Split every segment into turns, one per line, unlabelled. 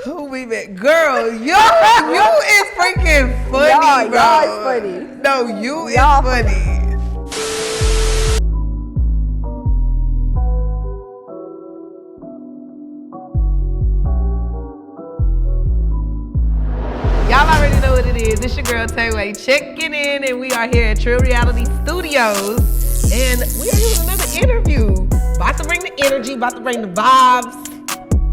Who we met? Girl, you is freaking funny, bro.
Y'all is funny.
No, you is funny. Y'all already know what it is. It's your girl Tayway checking in, and we are here at True Reality Studios, and we are here with another interview. About to bring the energy, about to bring the vibes.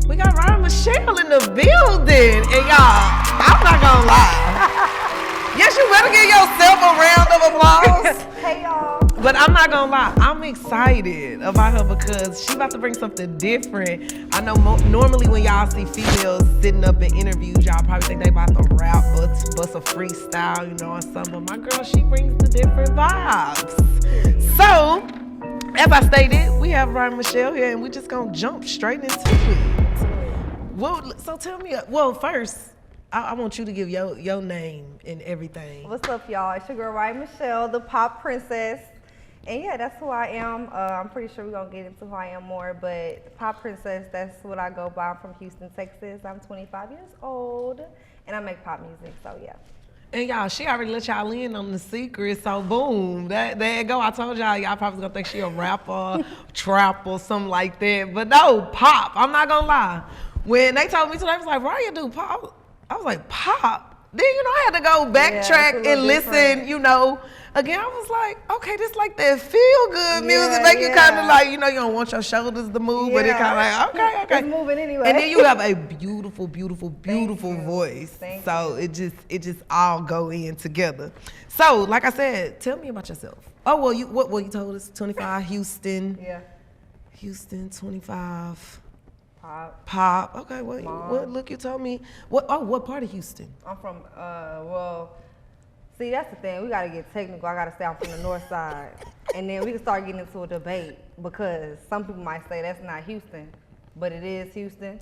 We got Riah Michelle in the building, and y'all, I'm not gonna lie. Yes, you better give yourself a round of applause.
Hey y'all.
But I'm not gonna lie, I'm excited about her because she about to bring something different. I know normally when y'all see females sitting up in interviews, y'all probably think they about to rap, bust a freestyle, you know, or something. But my girl, she brings the different vibes. So, as I stated, we have Riah Michelle here, and we just gonna jump straight into it. Well, so tell me, first, I want you to give your name and everything.
What's up, y'all? It's your girl, Riah Michelle, the pop princess. And yeah, that's who I am. I'm pretty sure we're gonna get into who I am more, but pop princess, that's what I go by. I'm from Houston, Texas. I'm 25 years old, and I make pop music, so yeah.
And y'all, she already let y'all in on the secret, so boom, there you go. I told y'all probably gonna think she a rapper, trap, or something like that. But no, pop, I'm not gonna lie. When they told me today, I was like, Riah do pop. I was like, pop? Then, you know, I had to go backtrack and listen, you know. Again, I was like, okay, this like that feel-good music, make you kind of like, you know, you don't want your shoulders to move, but it kind of like, okay.
It's moving anyway.
And then you have a beautiful, beautiful, beautiful voice. So it just all go in together. So, like I said, tell me about yourself. Oh, well, you told us 25, Houston.
Yeah.
Houston, 25.
Pop.
Okay, what look, you told me. What part of Houston?
I'm from, see, that's the thing. We got to get technical. I got to say I'm from the north side. And then we can start getting into a debate because some people might say that's not Houston, but it is Houston.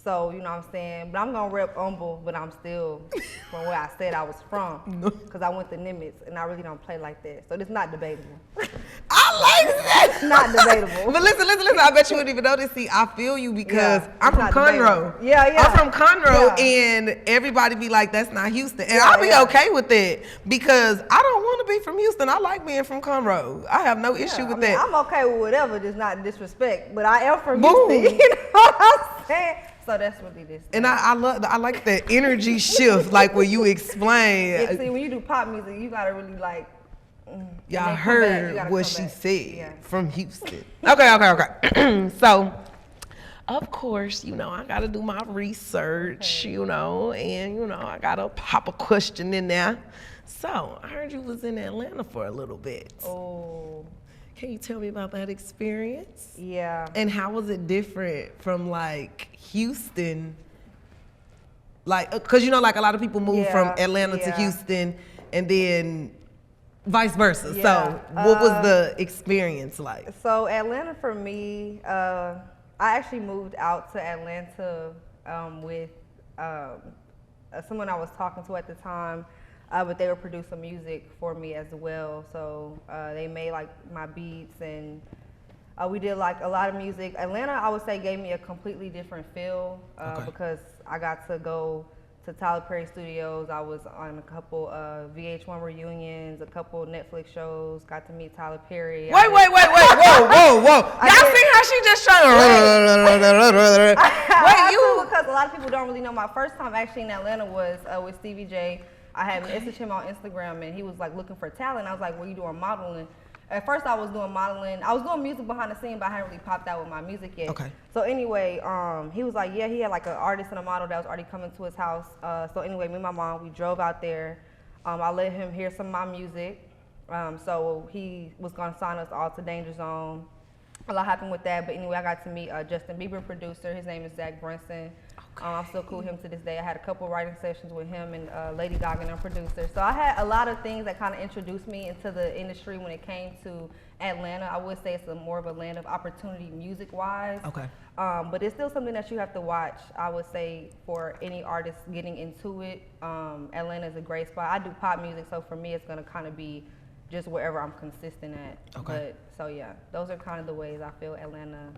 So, you know what I'm saying? But I'm going to rep humble, but I'm still from where I said I was from because I went to Nimitz, and I really don't play like that. So it's not debatable.
I like that.
It's not debatable.
But listen. I bet you wouldn't even know this. See, I feel you because I'm from Conroe.
Yeah.
I'm from Conroe, and everybody be like, that's not Houston. And I'll be okay with that because I don't want to be from Houston. I like being from Conroe. I have no issue with that.
I'm okay with whatever, just not disrespect. But I am from Houston. You know what I'm saying? So that's really this.
And I like that energy shift, like when you explain.
See, when you do pop music, you gotta really like.
Y'all heard what she said from Houston. Okay. So, of course, you know, I gotta do my research, you know, and you know, I gotta pop a question in there. So, I heard you was in Atlanta for a little bit.
Oh.
Can you tell me about that experience?
Yeah.
And how was it different from like Houston? Like, cause you know, like a lot of people move from Atlanta to Houston and then vice versa.
Yeah.
So what was the experience like?
So Atlanta for me, I actually moved out to Atlanta with someone I was talking to at the time. But they were producing music for me as well. So they made like my beats and we did like a lot of music. Atlanta, I would say, gave me a completely different feel because I got to go to Tyler Perry Studios. I was on a couple VH1 reunions, a couple Netflix shows, got to meet Tyler Perry.
Wait, whoa. Y'all see how she just trying to...
Because a lot of people don't really know. My first time actually in Atlanta was with Stevie J. I had messaged him on Instagram and he was like looking for talent. I was like, "Well, you doing modeling?" At first I was doing modeling. I was doing music behind the scene, but I hadn't really popped out with my music yet.
Okay.
So anyway, he was like, yeah, he had like an artist and a model that was already coming to his house. So anyway, me and my mom, we drove out there. I let him hear some of my music. So he was gonna sign us all to Danger Zone. A lot happened with that, but anyway, I got to meet Justin Bieber producer. His name is Zach Brunson. I'm still cool with him to this day. I had a couple writing sessions with him and Lady Gaga and her producer. So I had a lot of things that kind of introduced me into the industry when it came to Atlanta. I would say it's more of a land of opportunity music-wise.
Okay.
But it's still something that you have to watch, I would say, for any artist getting into it. Atlanta is a great spot. I do pop music, so for me, it's going to kind of be just wherever I'm consistent at.
Okay.
But so yeah, those are kind of the ways I feel Atlanta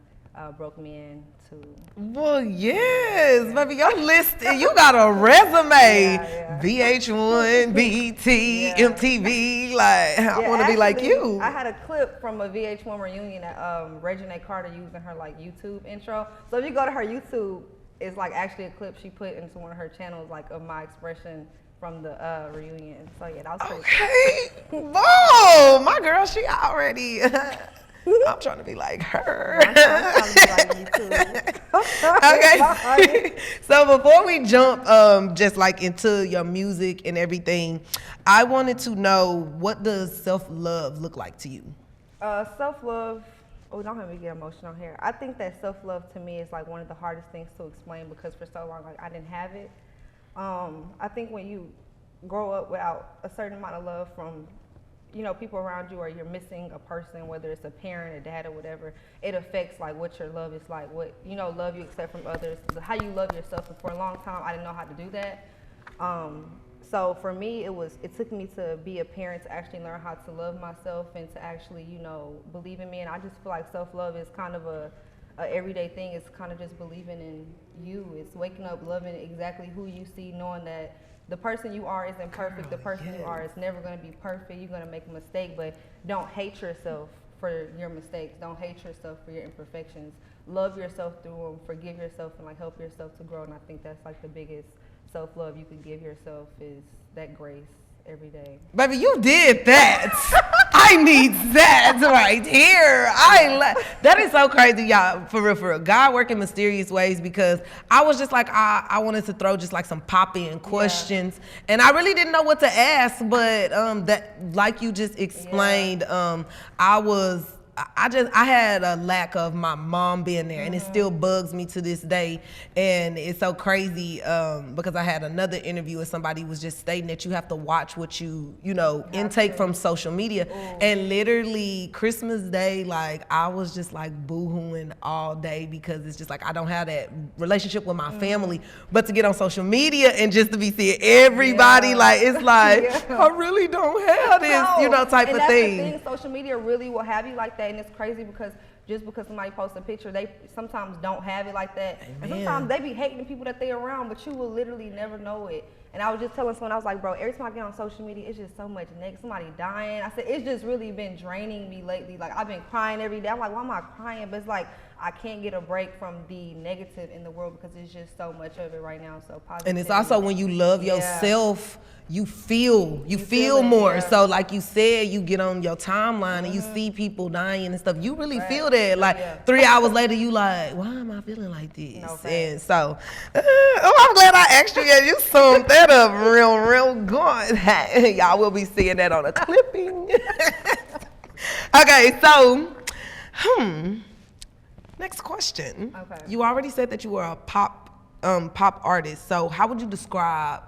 broke me into.
Well, yes, baby, your list, you got a resume.
Yeah.
VH1, BET,
Yeah.
MTV, like, I want to be like
actually,
you.
I had a clip from a VH1 reunion that Regina Carter using her like YouTube intro. So if you go to her YouTube, it's like actually a clip she put into one of her channels, like of my expression from the reunion. So yeah, that was pretty
cool. Whoa, my girl, she already. I'm trying to be like her.
I'm trying to be like you too.
Okay. So before we jump just like into your music and everything, I wanted to know, what does self-love look like to you?
Self-love, don't have me get emotional here. I think that self-love to me is like one of the hardest things to explain, because for so long like I didn't have it. I think when you grow up without a certain amount of love from people around you, or you're missing a person, whether it's a parent, a dad, or whatever, it affects like what your love is like, what love you accept from others, how you love yourself. And for a long time I didn't know how to do that. So for me, it took me to be a parent to actually learn how to love myself and to actually believe in me. And I just feel like self-love is kind of a everyday thing. It's kind of just believing in you. It's waking up loving exactly who you see, knowing that the person you are isn't perfect. The person you are is never going to be perfect. You're going to make a mistake, but don't hate yourself for your mistakes. Don't hate yourself for your imperfections. Love yourself through them. Forgive yourself and like help yourself to grow. And I think that's like the biggest self-love you can give yourself, is that grace every day.
Baby, you did that. I need that right here. That is so crazy, y'all. For real. God work in mysterious ways, because I was just like, I wanted to throw just like some pop-in questions, and I really didn't know what to ask, but that, like you just explained, I had a lack of my mom being there, and it still bugs me to this day. And it's so crazy because I had another interview where somebody was just stating that you have to watch what you intake from social media. And literally Christmas Day, like I was just like boo-hooing all day, because it's just like I don't have that relationship with my family. But to get on social media and just to be seeing everybody, like it's like I really don't have this, type of thing.
The thing. Social media really will have you like that. And it's crazy, because just because somebody posts a picture, they sometimes don't have it like that. Amen. And sometimes they be hating the people that they around, but you will literally never know it. And I was just telling someone, I was like, bro, every time I get on social media, it's just so much negative. Somebody dying. I said, it's just really been draining me lately. Like I've been crying every day. I'm like, why am I crying? But it's like I can't get a break from the negative in the world, because it's just so much of it right now. So positive.
And it's also when you love yourself, you feel more. So like you said, you get on your timeline and you see people dying and stuff. You really feel that. Like 3 hours later, you like, why am I feeling like this?
No,
and so, I'm glad I asked you. Yeah, you summed that up real good. Y'all will be seeing that on a clipping. Okay, so, next question. Okay. You already said that you were a pop artist. So how would you describe?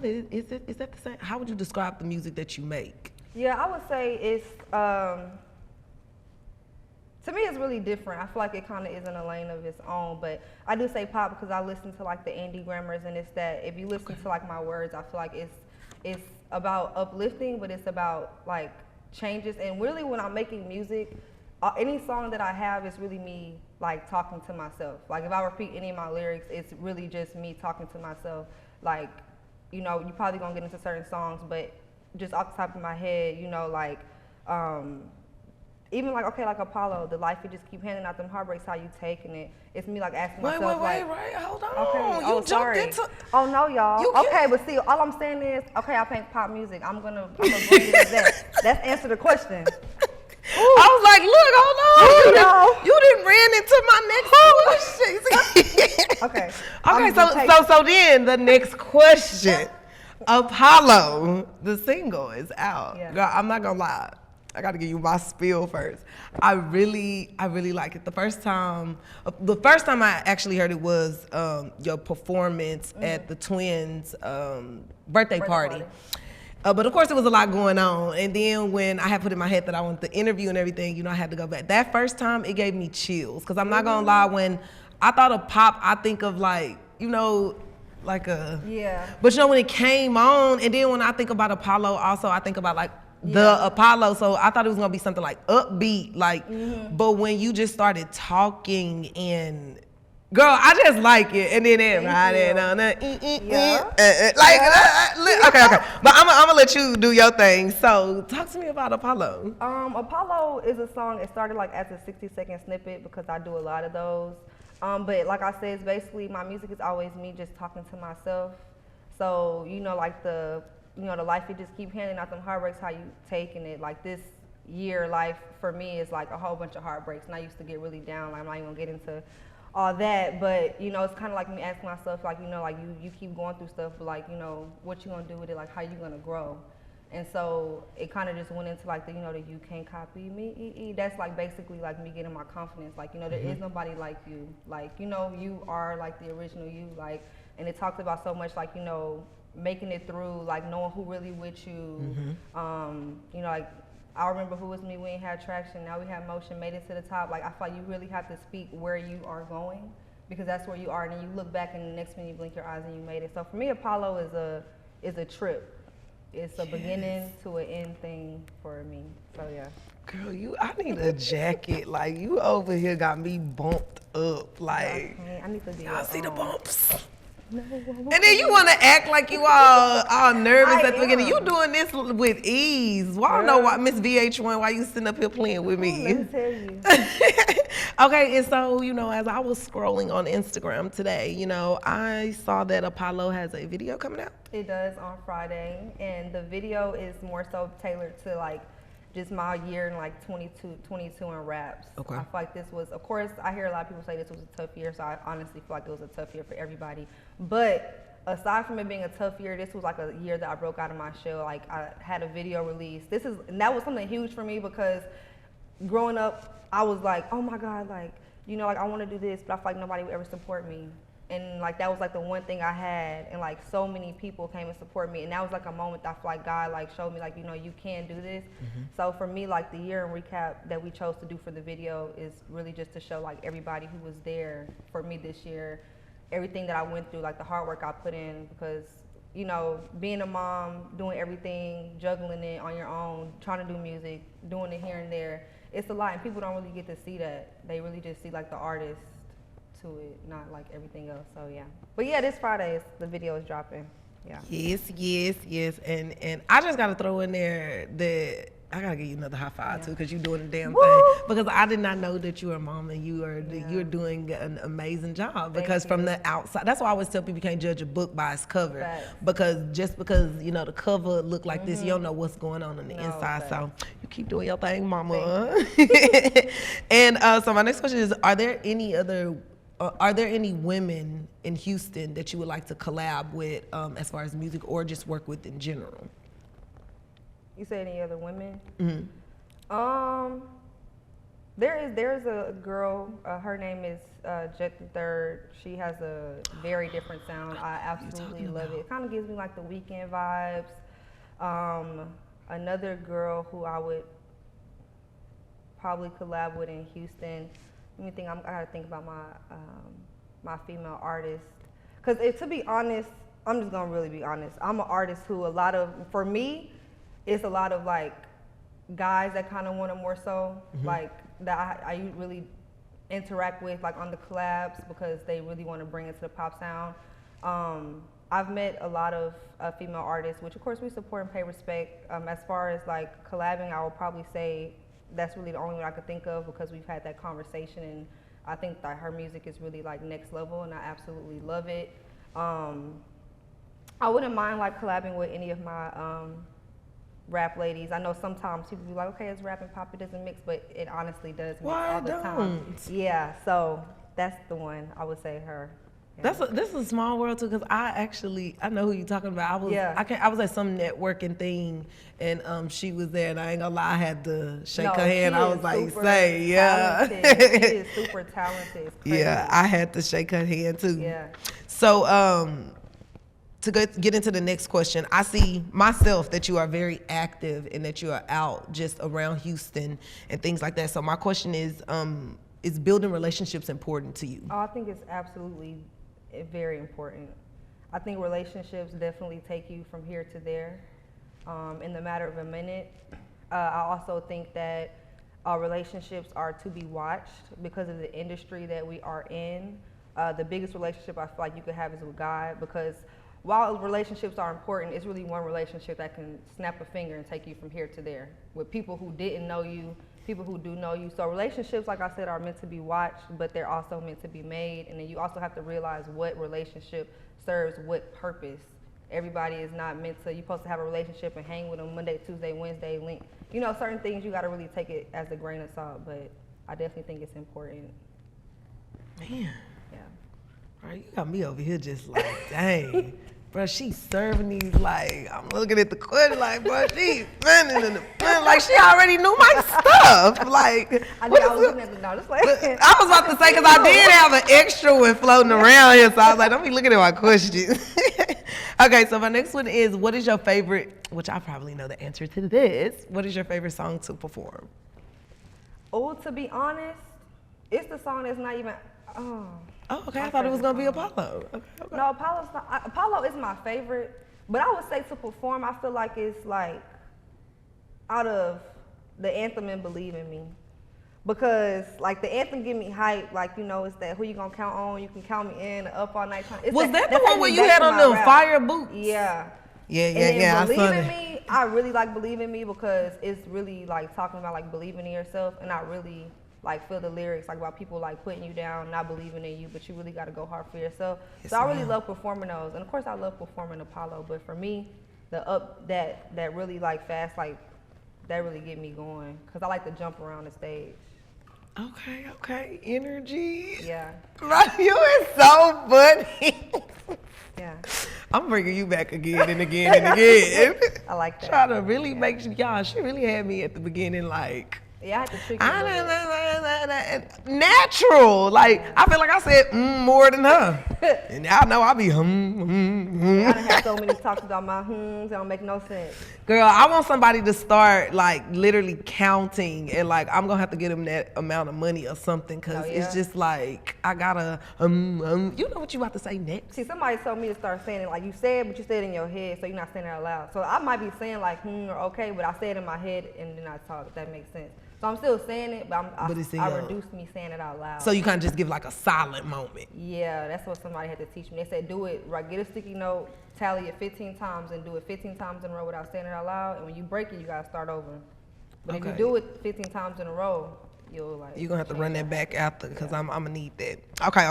Is that the same? How would you describe the music that you make?
Yeah, I would say it's, to me it's really different. I feel like it kind of is in a lane of its own, but I do say pop because I listen to like the indie grammars, and it's that if you listen to like my words, I feel like it's about uplifting, but it's about like changes. And really when I'm making music, any song that I have is really me like talking to myself. Like if I repeat any of my lyrics, it's really just me talking to myself. Like, you probably gonna get into certain songs, but just off the top of my head, like, even like, okay, like Apollo, the life you just keep handing out them heartbreaks, how you taking it. It's me like asking myself,
Wait, hold on.
Okay,
you
sorry.
Into...
Oh no, y'all. Okay, but see, all I'm saying is, okay, I make pop music. I'm gonna bring it as that. Let's answer the question.
I was like, look, hold on. You didn't ran into my next question. Okay, so then the next question. Apollo, the single is out. Yeah. Girl, I'm not gonna lie. I gotta give you my spiel first. I really like it. The first time I actually heard it was your performance at the twins' birthday party. But of course, there was a lot going on. And then when I had put in my head that I wanted the interview and everything, I had to go back. That first time, it gave me chills. Because I'm not going to lie, when I thought of pop, I think of like, like a...
Yeah.
But when it came on, and then when I think about Apollo, also, I think about like the Apollo. So I thought it was gonna be something like upbeat, like. But when you just started talking and. Girl, I just like it, and then everybody on the okay. But I'm gonna let you do your thing. So talk to me about Apollo.
Apollo is a song. It started like as a 60-second snippet because I do a lot of those. But like I said, it's basically my music is always me just talking to myself. So like the life you just keep handing out them heartbreaks, how you taking it. Like this year life for me is like a whole bunch of heartbreaks, and I used to get really down. Like, I'm not even gonna get into all that, but it's kind of like me asking myself, like like you keep going through stuff, but like what you gonna do with it, like how you gonna grow. And so it kind of just went into like the the you can't copy me. That's like basically like me getting my confidence, like there is nobody like you, like you are like the original you, like. And it talks about so much like making it through, like knowing who really with you. Like I remember who was me, we ain't had traction, now we have motion, made it to the top. Like I feel like you really have to speak where you are going, because that's where you are, and then you look back and the next minute you blink your eyes and you made it. So for me, Apollo is a trip. It's a beginning to an end thing for me. So yeah.
Girl, I need a jacket. Like you over here got me bumped up. Like
I need to be.
Y'all see the bumps.
No.
And then you want to act like you all nervous at the beginning. You doing this with ease. Well, I don't know why, Miss VH1, why you sitting up here playing with me.
Let me tell you.
Okay, and so, as I was scrolling on Instagram today, I saw that Apollo has a video coming out.
It does on Friday, and the video is more so tailored to like just my year in like 22 in raps.
Okay.
I feel like this was, of course, I hear a lot of people say this was a tough year, so I honestly feel like it was a tough year for everybody. But aside from it being a tough year, this was like a year that I broke out of my shell. Like I had a video release. And that was something huge for me, because growing up, I was like, oh my God, like, like I want to do this, but I feel like nobody would ever support me. And like that was like the one thing I had, and like so many people came and support me, and that was like a moment that I feel like God like showed me like you can do this. So for me, like the year in recap that we chose to do for the video is really just to show like everybody who was there for me this year, everything that I went through, like the hard work I put in, because being a mom, doing everything, juggling it on your own, trying to do music, doing it here and there, it's a lot, and people don't really get to see that. They really just see like the artist to it, not like everything else. So yeah, but yeah, this Friday the video is dropping. Yeah.
Yes, and I just gotta throw in there that I gotta give you another high five too, because you're doing the damn thing. Because I did not know that you were a mom, and you're doing an amazing job. Because from the outside, that's why I always tell people you can't judge a book by its cover. Because just because the cover look like this, you don't know what's going on the inside. So you keep doing your thing, mama. And so my next question is: Are there any women in Houston that you would like to collab with, as far as music, or just work with in general?
You say any other women?
Mm-hmm.
There's a girl. Her name is Jet the Third. She has a very different sound. I absolutely love it. It kind of gives me like the Weekend vibes. Another girl who I would probably collab with in Houston. Let me think. I gotta think about my female artist. Cause to be honest, I'm just gonna really be honest. I'm an artist who for me, it's a lot of like guys that kind of want to more so like that I really interact with like on the collabs, because they really want to bring it to the pop sound. I've met a lot of female artists, which of course we support and pay respect. As far as like collabing, I would probably say that's really the only one I could think of, because we've had that conversation, and I think that her music is really like next level, and I absolutely love it. I wouldn't mind like collabing with any of my rap ladies. I know sometimes people be like, okay, it's rap and pop, it doesn't mix, but it honestly does mix all the time. Yeah, so that's the one. I would say her. Yeah.
This is a small world too, because I know who you're talking about. I was at some networking thing, and she was there, and I ain't gonna lie, I had to shake her hand. I was like, say, yeah.
She is super talented.
Yeah, I had to shake her hand too.
Yeah.
So to get into the next question, I see myself that you are very active and that you are out just around Houston and things like that. So my question is building relationships important to you?
Oh, I think it's absolutely very important. I think relationships definitely take you from here to there. in the matter of a minute. I also think that relationships are to be watched because of the industry that we are in. The biggest relationship I feel like you could have is with God, because while relationships are important, it's really one relationship that can snap a finger and take you from here to there with people who didn't know you, people who do know you. So relationships, like I said, are meant to be watched, but they're also meant to be made. And then you also have to realize what relationship serves what purpose. Everybody is not meant to, you're supposed to have a relationship and hang with them Monday, Tuesday, Wednesday, link. You know, certain things you got to really take it as a grain of salt, but I definitely think it's important.
Man.
Yeah.
Bro, you got me over here just like, dang. Bro, she's serving these like, I'm looking at the question like, bro, she, like she already knew my stuff. Like,
I was looking at the notes. Like,
I was about to say, because I did have an extra one floating around here, so I was like, don't be looking at my questions. Okay, so my next one is, what is your favorite, which I probably know the answer to this, what is your favorite song to perform?
Oh, to be honest, it's the song that's not even,
Oh, okay. I thought it was gonna be Apollo. Okay.
No, Apollo's not, Apollo is my favorite, but I would say to perform, I feel like it's like out of the anthem and Believe in Me, because like the anthem give me hype. Like, you know, it's that Who You Gonna Count On, You Can Count Me In, Up All Night.
Was that the one where you had on them fire boots?
Yeah.
Yeah.
Believe in Me, I really like Believe in Me because it's really like talking about like believing in yourself, and I really like feel the lyrics like about people like putting you down, not believing in you, but you really got to go hard for yourself. Yes, so I really love performing those, and of course I love performing Apollo. But for me, the up that really like fast, like that really get me going because I like to jump around the stage.
Okay, energy.
Yeah.
Right, you is so funny.
Yeah.
I'm bringing you back again and again and again.
I like that.
Try to really make sure, y'all. She really had me at the beginning like.
Yeah, I had to trick you.
Natural. Like, I feel like I said more than her. And y'all know I be
I done had so many talks about my they don't make no sense.
Girl, I want somebody to start like literally counting and like I'm gonna have to get them that amount of money or something because it's just like I gotta you know what you about to say next?
See, somebody told me to start saying it like you said, but you said it in your head, so you're not saying it out loud. So I might be saying like or okay, but I say it in my head and then I talk, if that makes sense. So I'm still saying it, but I reduced me saying it out loud.
So you kind of just give like a silent moment.
Yeah, that's what somebody had to teach me. They said do it, right, get a sticky note, tally it 15 times and do it 15 times in a row without saying it out loud. And when you break it, you gotta start over. But if you do it 15 times in a row, you're gonna have to
run that back after because I'm gonna need that. Okay.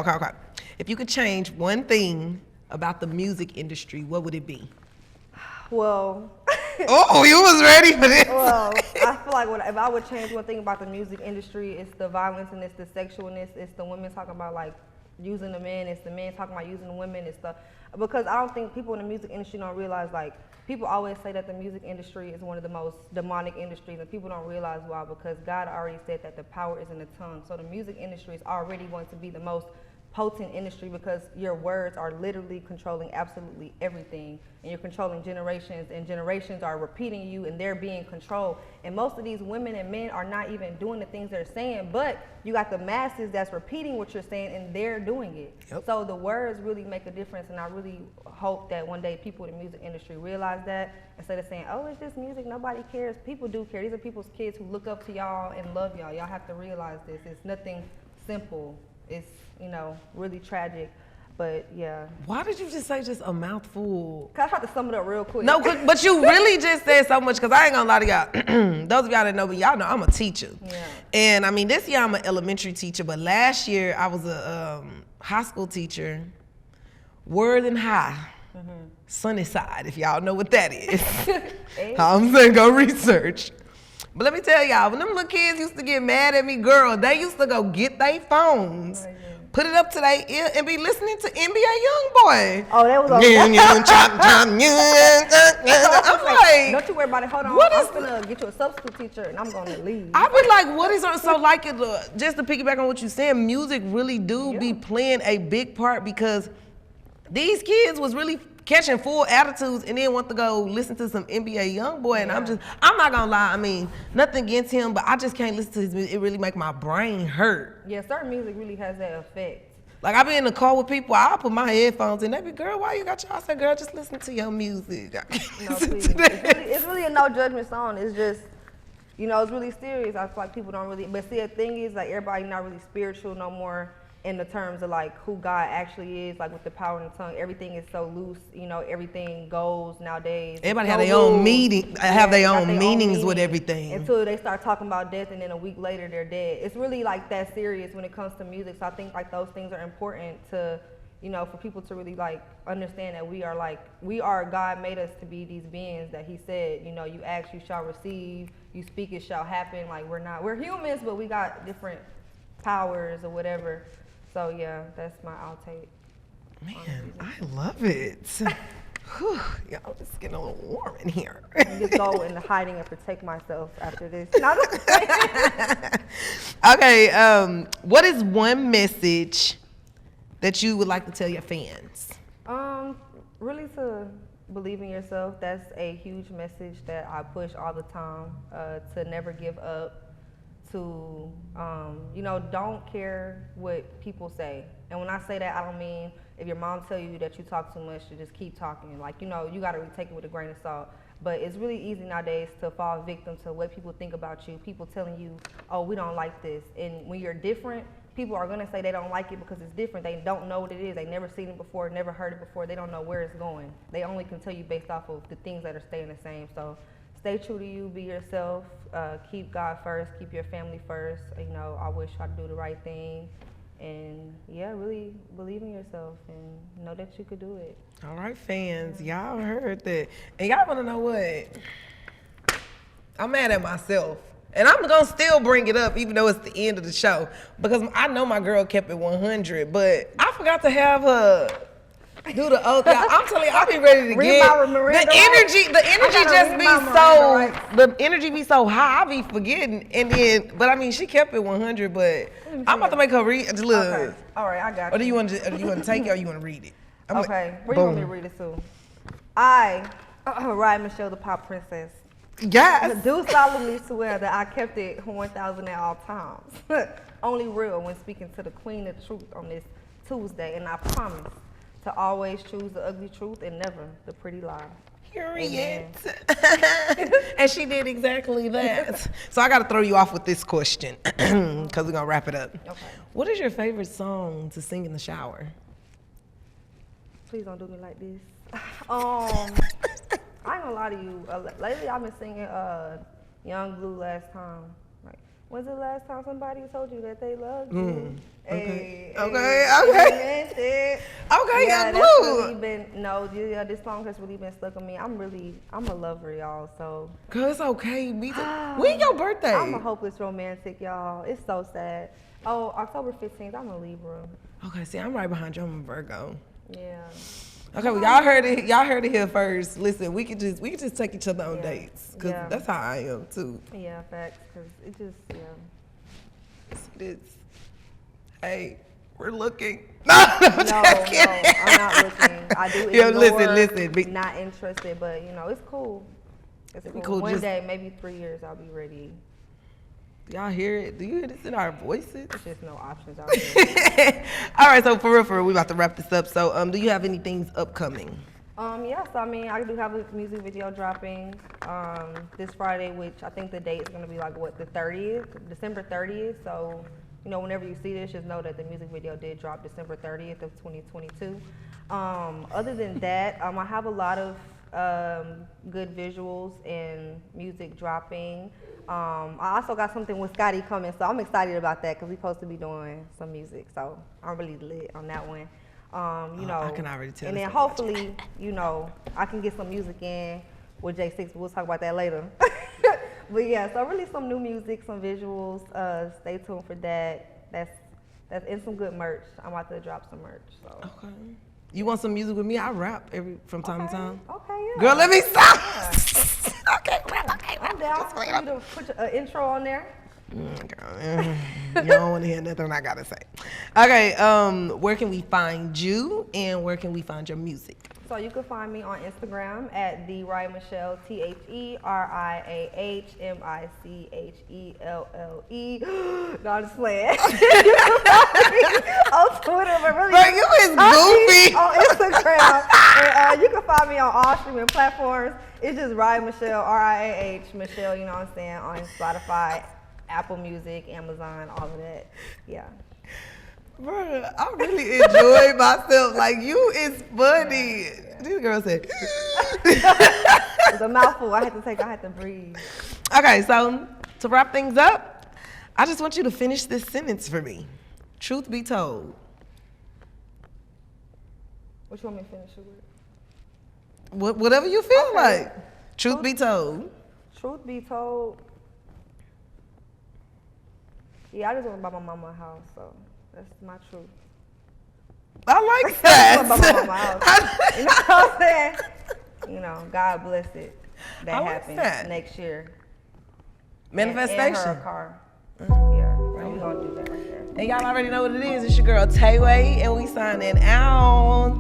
If you could change one thing about the music industry, what would it be?
Well.
Oh, you was ready for this.
Well, I feel like if I would change one thing about the music industry, it's the violence and it's the sexualness. It's the women talking about like using the men. It's the men talking about using the women. It's the because I don't think people in the music industry don't realize like people always say that the music industry is one of the most demonic industries, and people don't realize why because God already said that the power is in the tongue. So the music industry is already going to be the most potent industry because your words are literally controlling absolutely everything, and you're controlling generations, and generations are repeating you and they're being controlled, and most of these women and men are not even doing the things they're saying, but you got the masses that's repeating what you're saying and they're doing it. So the words really make a difference, and I really hope that one day people in the music industry realize that instead of saying, oh, it's just music, nobody cares. People do care. These are people's kids who look up to y'all and love y'all. Y'all have to realize this. It's nothing simple. It's, really tragic, but yeah.
Why did you just say just a mouthful?
Cause I tried to sum it up real quick.
No, but you really just said so much, cause I ain't gonna lie to y'all. Those of y'all that know me, y'all know I'm a teacher. Yeah. And I mean, this year I'm an elementary teacher, but last year I was a high school teacher, Worthing High, Sunnyside, if y'all know what that is. I'm saying go research. But let me tell y'all, when them little kids used to get mad at me, girl, they used to go get their phones, put it up to their ear, and be listening to NBA Youngboy.
Oh, that was
I'm like,
don't you worry about it. Hold on, I'm gonna get you a substitute teacher, and I'm gonna leave.
I be like, what is so like? Just to piggyback on what you're saying, music really do be playing a big part because these kids was really catching full attitudes and then want to go listen to some NBA Youngboy, and I'm not gonna lie, I mean, nothing against him, but I just can't listen to his music. It really make my brain hurt.
Yeah, certain music really has that effect.
Like, I be in the car with people, I'll put my headphones in. They be, girl, why you got your? I said, girl, just listen to your music.
No, please. It's really a no judgment song. It's just, you know, it's really serious. I feel like people don't really, but see, the thing is, like, everybody not really spiritual no more in the terms of, like, who God actually is, like, with the power in the tongue. Everything is so loose, you know, everything goes nowadays.
Everybody have their own meaning, have their own meanings with everything.
Until they start talking about death, and then a week later, they're dead. It's really, like, that serious when it comes to music. So I think, like, those things are important to, you know, for people to really, like, understand that we are, God made us to be these beings that he said, you know, you ask, you shall receive, you speak, it shall happen. Like, we're humans, but we got different powers or whatever. So yeah, that's my outtake.
Man, I love it. Whew, y'all, it's getting a little warm in here.
Just go into hiding and protect myself after this.
Okay, what is one message that you would like to tell your fans?
Really to believe in yourself. That's a huge message that I push all the time. To never give up. To, you know, don't care what people say. And when I say that, I don't mean if your mom tell you that you talk too much, to just keep talking. Like, you know, you got to take it with a grain of salt. But it's really easy nowadays to fall victim to what people think about you. People telling you, oh, we don't like this. And when you're different, people are going to say they don't like it because it's different. They don't know what it is. They never seen it before, never heard it before. They don't know where it's going. They only can tell you based off of the things that are staying the same. So stay true to you, be yourself, keep God first, keep your family first. You know, always try to do the right thing. And yeah, really believe in yourself and know that you could do it.
All right, fans, y'all heard that. And y'all wanna know what? I'm mad at myself. And I'm gonna still bring it up even though it's the end of the show. Because I know my girl kept it 100, but I forgot to have her do the oath. I'm telling you, I'll be ready to get the energy. The energy just be so. The energy be so high. I be forgetting, and then. But I mean, she kept it 100. But I'm about to make her read. Look.
Okay. All right, I got you.
Or do you want to take it, or you want to read it?
Okay. Where you want me to read it to? I, Riah Michelle, the pop princess.
Yes.
Do solemnly swear that I kept it 1,000 at all times. Only real when speaking to the queen of the truth on this Tuesday, and I promise to always choose the ugly truth and never the pretty lie.
Period. And she did exactly that. So I got to throw you off with this question because we're going to wrap it up.
Okay.
What is your favorite song to sing in the shower?
Please don't do me like this. I ain't gonna lie to you. Lately I've been singing Young Blue Last Time. Like, when's the last time somebody told you that they loved you?
Okay.
Hey,
Okay. Okay,
yeah,
Young Blue.
Really this song has really been stuck on me. I'm a lover, y'all. So.
Girl, it's okay. When your birthday?
I'm a hopeless romantic, y'all. It's so sad. Oh, October 15th. I'm a Libra.
Okay, see, I'm right behind you. I'm a Virgo.
Yeah.
Okay, well, y'all heard it. Y'all heard it here first. Listen, we could just take each other on dates, cause that's how I am too.
Yeah, facts. Cause it just
See this? Hey, we're looking.
No, I'm not looking. I do ignore.
Listen.
Not interested, but you know, it's cool. It's cool. One day, maybe 3 years, I'll be ready.
Y'all hear it? Do you hear this in our voices?
There's just no options out there.
All right, so for real, we about to wrap this up. So, do you have any things upcoming?
Yes, I mean, I do have a music video dropping this Friday, which I think the date is going to be like, the 30th? December 30th. So, you know, whenever you see this, just know that the music video did drop December 30th of 2022. Other than that, I have a lot of good visuals and music dropping. I also got something with Scotty coming, so I'm excited about that because we're supposed to be doing some music. So I'm really lit on that one. You know,
I can already tell.
And then hopefully, you know, I can get some music in with J6. We'll talk about that later. But yeah, so really some new music, some visuals. Stay tuned for that. That's and some good merch. I'm about to drop some merch. So.
Okay. You want some music with me? I rap from time to time.
Okay, yeah.
Girl, let me stop.
Yeah.
Okay, rap.
I'm down for you to put an intro on there.
Girl, you don't want to hear nothing I gotta say. Okay, where can we find you and where can we find your music?
So you can find me on Instagram at the Riah Michelle, THERIAHMICHELLE. No, I'm just playing. You can find me on Twitter, but really,
Bro, you is goofy.
on Instagram. And you can find me on all streaming platforms. It's just Riah Michelle, RIAH Michelle. You know what I'm saying? On Spotify, Apple Music, Amazon, all of that. Yeah.
Bro, I really enjoyed myself. Like, you is funny.
Yeah.
This girl said.
It's a mouthful. I had to breathe.
Okay, so to wrap things up, I just want you to finish this sentence for me. Truth be told.
What you want me to finish it with?
Whatever you feel
Okay.
like. Truth be told.
Truth be told, yeah, I just want to buy my mama a house, so that's my truth.
I like
I just want to buy my
that.
mama a house. You know what I'm saying? You know, God bless it. That
I like
happens
that.
next year.
Manifestation.
And her a car. Yeah, so we're going to do that right there.
And y'all already know what it is. It's your girl, Tayway, and we signing out.